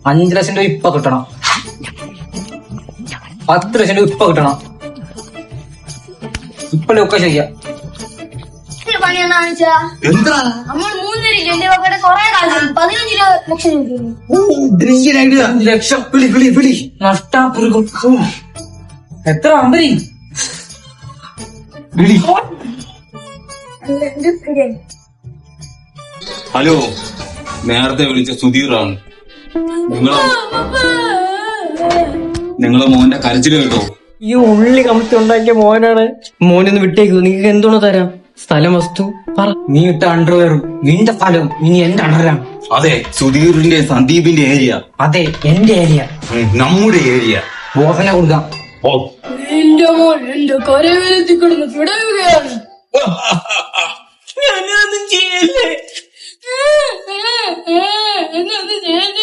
5 ലക്ഷം രൂപ ഇപ്പൊ കിട്ടണം. 10 ലക്ഷം രൂപ ഇപ്പൊ കിട്ടണം. ഇപ്പഴേ ഒക്കെ ചെയ്യാം. എന്താ നമ്മൾ 3 എന്റെ പക്കടെ കൊറേ കാലം 15 ലക്ഷം രൂപ. 5 ലക്ഷം വിളി നഷ്ടാപുരുക്കും. എത്ര അമ്പരി വിളി. ഹലോ, നേരത്തെ വിളിച്ച സുധീറാണ്. നിങ്ങളെ മോന്റെ കരച്ചില് കേട്ടോ? ഈ ഉള്ളി കമത്തി ഉണ്ടാക്കിയ മോനാണ്. മോനൊന്ന് വിട്ടേക്കൂ. നിങ്ങൾക്ക് എന്തോന്ന് തരാം? സ്ഥലം, വസ്തു പറ. നീ ഇട്ട അണ്ടർവെയറും നിന്റെ സ്ഥലവും ഇനി എന്റെ അണ്ടറാണ്. അതെ, സുധീറിന്റെ സന്ദീപിന്റെ ഏരിയ. അതെ, എന്റെ ഏരിയ, നമ്മുടെ ഏരിയ. ബോസനെ കൊടുക്കാം. എന്റെ മോൻ എന്റെ കരവേലത്തിൽ കിടന്ന് പിടയുകയാണ്. ഞാനൊന്നും ചെയ്യല്ലേ. എന്നൊന്നും ചെയ്യല്ലേ.